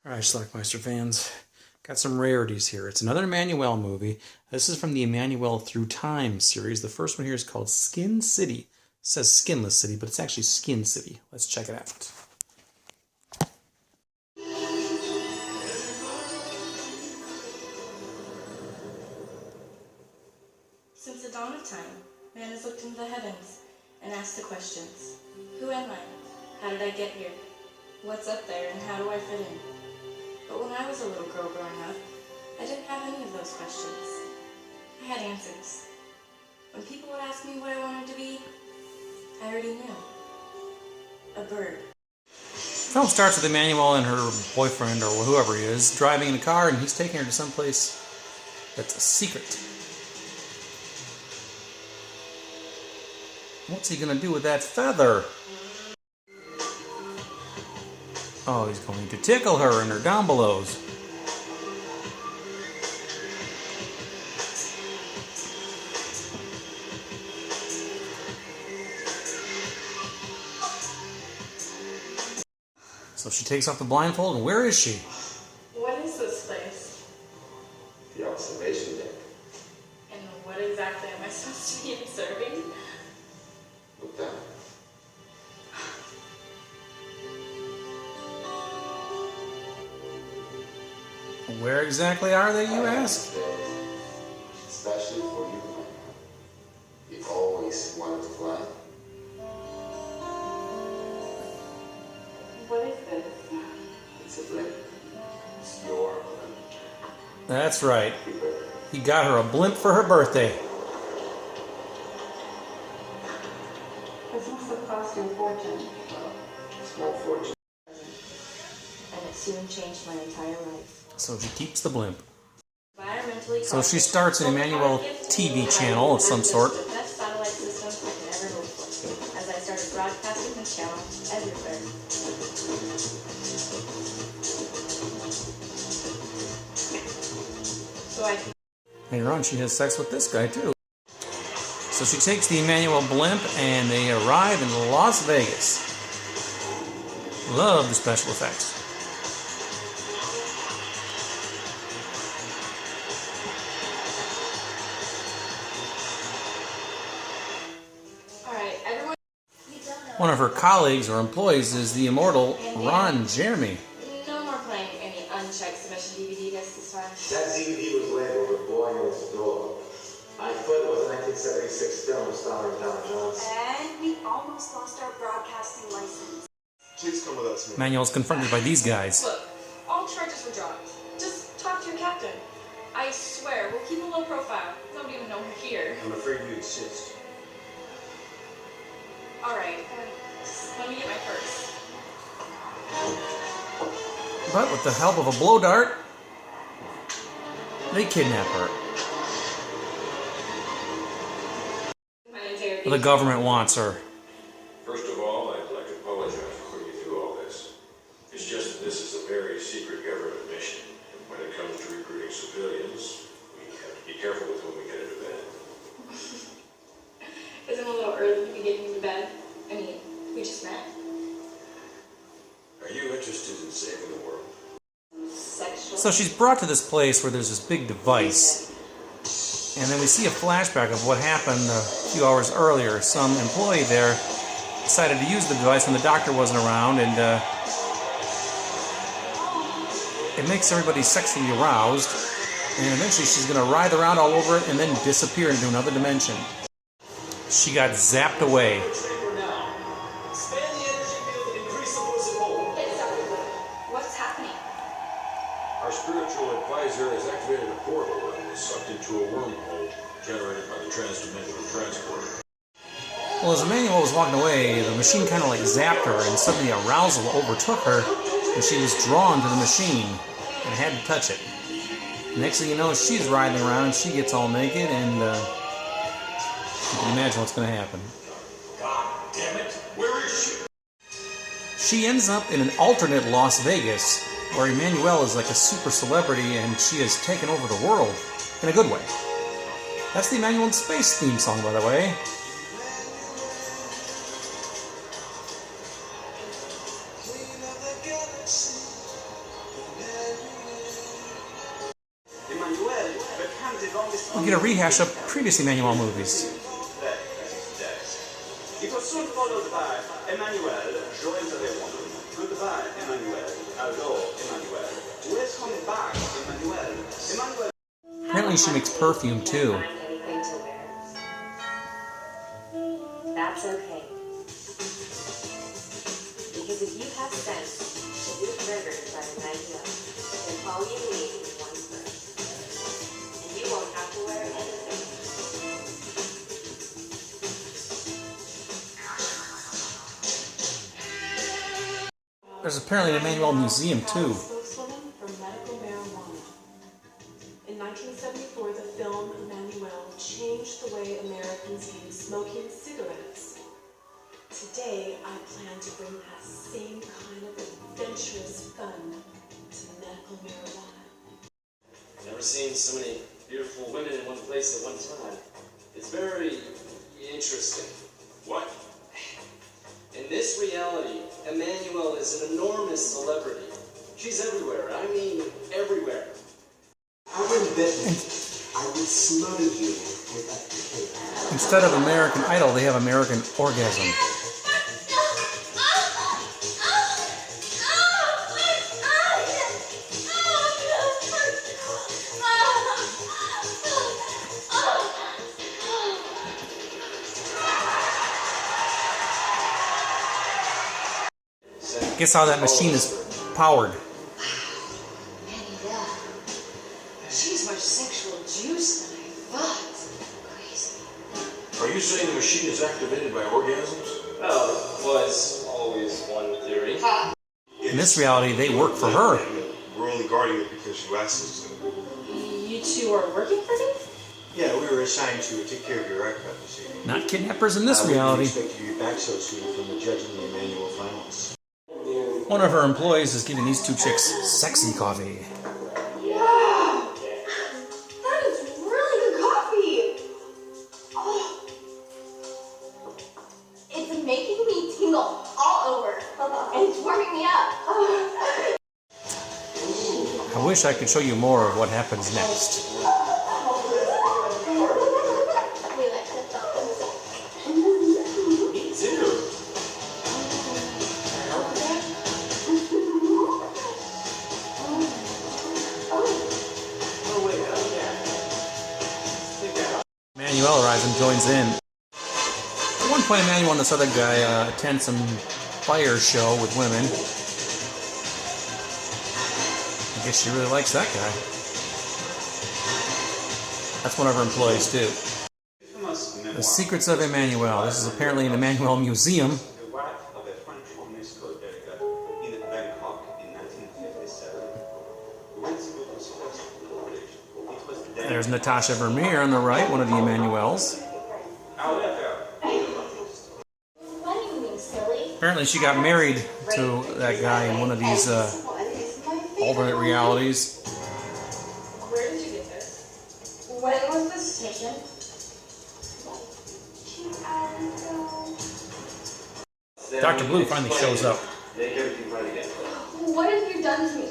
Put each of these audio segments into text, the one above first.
Alright, Schlockmeister fans, got some rarities here. It's another Emmanuelle movie. This is from the Emmanuelle Through Time series. The first one here is called Skin City. It says Skinless City, but it's actually Skin City. Let's check it out. Since the dawn of time, man has looked into the heavens and asked the questions. Who am I? How did I get here? What's up there and how do I fit in? But when I was a little girl growing up, I didn't have any of those questions. I had answers. When people would ask me what I wanted to be, I already knew. A bird. The film starts with Emmanuelle and her boyfriend, or whoever he is, driving in a car, and he's taking her to some place that's a secret. What's he gonna do with that feather? Oh, he's going to tickle her in her down belows. So she takes off the blindfold, and where is she? What is this place? The observation deck. And what exactly am I supposed to be observing? Look down. Where exactly are they, you ask? Especially for you. You've always wanted to fly. What is this? It's a blimp. It's your blimp. That's right. He got her a blimp for her birthday. This must have cost you a fortune. Small fortune. And it soon changed my entire life. So she keeps the blimp. Environmentally So she starts an Emmanuelle TV channel of some sort. The best satellite system I could ever hope for, as I started broadcasting this channel everywhere. So I can... Later on, she has sex with this guy, too. So she takes the Emmanuelle blimp, and they arrive in Las Vegas. Love the special effects. Alright, everyone... One of her colleagues or employees is the immortal Ron Jeremy. No more playing any unchecked submission DVD discs this time. That DVD was labeled with Boy Next Door. I thought it was a 1976 film starring Tom Jones. And we almost lost our broadcasting license. Please come with us, man. Emmanuelle's confronted by these guys. Look, all charges were dropped. Just talk to your captain. I swear, we'll keep a low profile. Nobody will know we're here. I'm afraid you insist. Alright, just let me get my purse. But with the help of a blow dart, they kidnap her. The government wants her. First of all, I'd like to apologize for putting you through all this. It's just that this is a very secret government mission. And when it comes to recruiting civilians, we have to be careful with whom we get into bed. Isn't it a little early to be getting into bed? I mean, we just met. Are you interested in saving the world? Sexual. So she's brought to this place where there's this big device. And then we see a flashback of what happened a few hours earlier. Some employee there decided to use the device when the doctor wasn't around, and it makes everybody sexually aroused. And eventually she's going to writhe around all over it and then disappear into another dimension. She got zapped away. What's happening? Our spiritual advisor has activated a portal and was sucked into a wormhole generated by the transdimensional transporter. Well, as Emmanuelle was walking away, the machine kind of like zapped her, and suddenly arousal overtook her, and she was drawn to the machine and had to touch it. Next thing you know, she's writhing around, and she gets all naked, and you can imagine what's going to happen. God damn it! Where is she? She ends up in an alternate Las Vegas, where Emmanuelle is like a super celebrity, and she has taken over the world in a good way. That's the Emmanuelle in Space theme song, by the way. we get a rehash of previous Emmanuelle movies. It was soon followed by Emmanuelle joins the woman. Goodbye, Emmanuelle. Hello, Emmanuelle. Welcome back, Emmanuelle. Emmanuelle. Apparently she makes perfume too. Anything to wear. That's okay. Because if you have sense to be murdered by Emmanuelle, then all you need is one purse. And you won't have to wear anything. There's apparently an Emmanuelle museum too. Spokeswoman for medical marijuana. In 1974, the film Emmanuelle changed the way Americans view smoking cigarettes. Today, I plan to bring that same kind of adventurous fun to medical marijuana. I've never seen so many beautiful women in one place at one time. It's very interesting. What? In this reality, Emmanuelle is an enormous celebrity. She's everywhere. I mean, everywhere. I would bet I would smother you with that cake. Instead of American Idol, they have American Orgasm. Guess how that machine is powered. Emmanuelle. She's more sexual juice than I thought. Crazy. Are you saying the machine is activated by orgasms? Well, it was always one theory. In this reality, they work for her. We're only guarding it because you asked us to. You two are working for me? Yeah, we were assigned to take care of your aircraft this evening. Not kidnappers in this I wouldn't reality. expect you to be back so soon from the judging the Emmanuelle finals. One of her employees is giving these two chicks sexy coffee. Yeah! That is really good coffee! Oh. It's making me tingle all over. And it's warming me up. I wish I could show you more of what happens next. We like the thumbs. Me too. Oh, wait, oh, yeah. Take that off. Emmanuelle arrives and joins in. At one point, Emmanuelle and this other guy attend some fire show with women. I guess she really likes that guy. That's one of her employees too. The Secrets of Emmanuelle. This is apparently an Emmanuelle museum. The wife of a French UNESCO delegate in Bangkok in 1957. When school was first published, it was then. There's Natasha Vermeer on the right, one of the Emmanuelles. However, What do you mean, silly? Apparently she got married to that guy in one of these alternate realities. Where did you get this? When was this taken? 2 hours ago. Dr. Blue finally shows up. make everything right again. What have you done to me?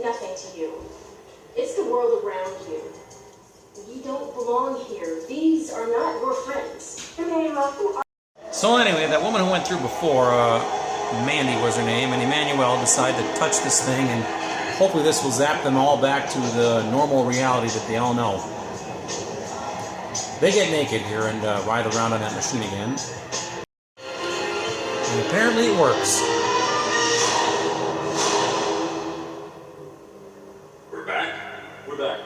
Nothing to you. It's the world around you. You don't belong here. These are not your friends. Emmanuelle, who are So anyway, that woman who went through before, Mandy was her name, and Emmanuelle decided to touch this thing, and hopefully this will zap them all back to the normal reality that they all know. They get naked here and ride around on that machine again. And apparently it works. We're back? We're back.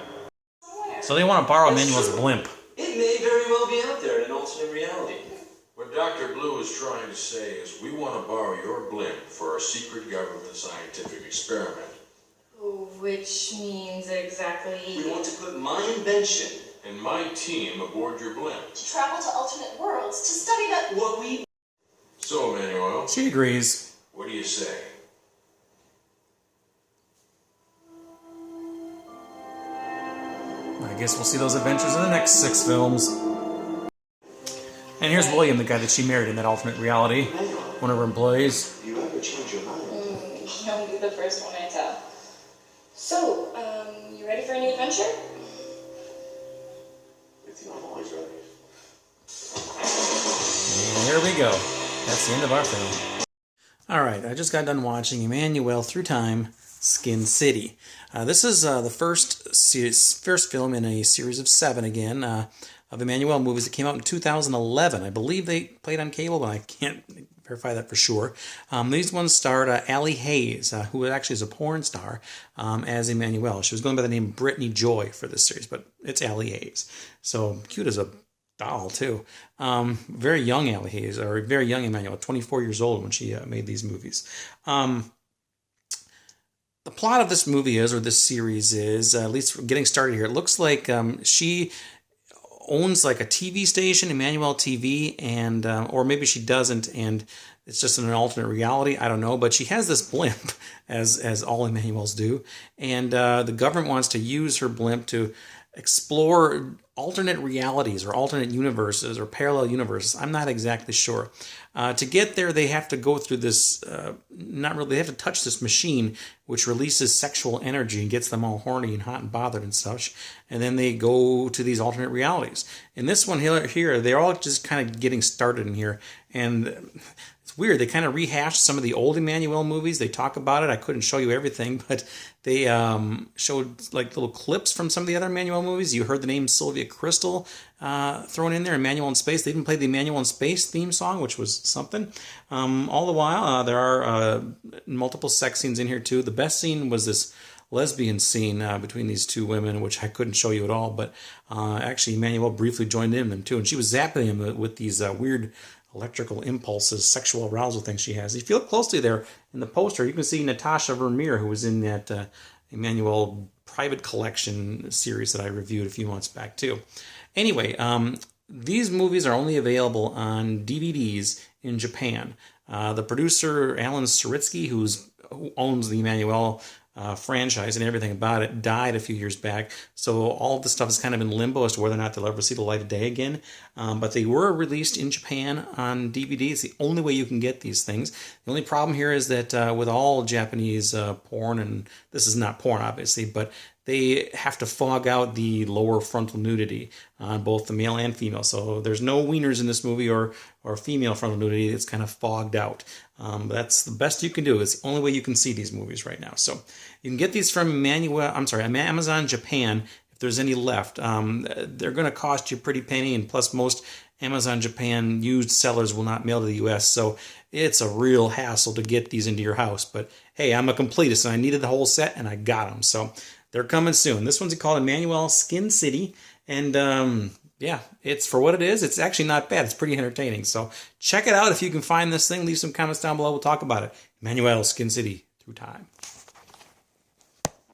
So they want to borrow Emmanuelle's blimp. It may very well be out there in an alternate reality. What Dr. Blue is trying to say is we want to borrow your blimp for our secret government scientific experiment. Which means exactly... We want to put my invention And my team aboard your blimp. to travel to alternate worlds to study that. what we... So, Emmanuelle, She agrees. what do you say? I guess we'll see those adventures in the next 6 films. And here's William, the guy that she married in that alternate reality. One of her employees. You ever change your mind? You'll be the first one I tell. So, you ready for a new adventure? And there we go. That's the end of our film. All right, I just got done watching Emmanuelle Through Time, Skin City. This is the first film in a series of 7 again of Emmanuelle movies that came out in 2011. I believe they played on cable, but I can't verify that for sure. These ones starred Allie Hayes, who actually is a porn star, as Emmanuelle. She was going by the name Brittany Joy for this series, but it's Allie Hayes. So cute as a doll, too. Very young Allie Hayes, or very young Emmanuelle, 24 years old when she made these movies. The plot of this movie is, or this series is, at least getting started here, it looks like she owns like a TV station, Emmanuelle TV, and or maybe she doesn't, and it's just in an alternate reality. I don't know, but she has this blimp, as all Emmanuelles do, and the government wants to use her blimp to explore alternate realities or alternate universes or parallel universes. I'm not exactly sure. To get there, they have to go through this, they have to touch this machine which releases sexual energy and gets them all horny and hot and bothered and such. And then they go to these alternate realities. In this one here, they're all just kind of getting started in here. And it's weird. They kind of rehashed some of the old Emmanuelle movies. They talk about it. I couldn't show you everything, but they showed like little clips from some of the other Emmanuelle movies. You heard the name Sylvia Crystal thrown in there, Emmanuelle in Space. They even played the Emmanuelle in Space theme song, which was something. All the while, there are multiple sex scenes in here too. The best scene was this lesbian scene between these two women, which I couldn't show you at all, but actually Emmanuelle briefly joined in them too, and she was zapping him with these weird electrical impulses, sexual arousal things she has. If you look closely there in the poster, you can see Natasha Vermeer, who was in that Emmanuelle private collection series that I reviewed a few months back too. Anyway, these movies are only available on DVDs in Japan. The producer, Alan Saritsky, who owns the Emmanuelle franchise and everything about it, died a few years back. So all of this stuff is kind of in limbo as to whether or not they'll ever see the light of day again. But they were released in Japan on DVD. It's the only way you can get these things. The only problem here is that with all Japanese porn, and this is not porn obviously, but they have to fog out the lower frontal nudity on both the male and female. So there's no wieners in this movie or female frontal nudity. It's kind of fogged out. But that's the best you can do. It's the only way you can see these movies right now. So you can get these from Amazon Japan if there's any left. They're going to cost you a pretty penny, and plus most Amazon Japan used sellers will not mail to the U.S., so it's a real hassle to get these into your house. But hey, I'm a completist, and I needed the whole set, and I got them. So they're coming soon. This one's called Emmanuelle Skin City, and yeah, it's for what it is. It's actually not bad. It's pretty entertaining. So check it out if you can find this thing. Leave some comments down below. We'll talk about it. Emmanuelle Skin City Through Time.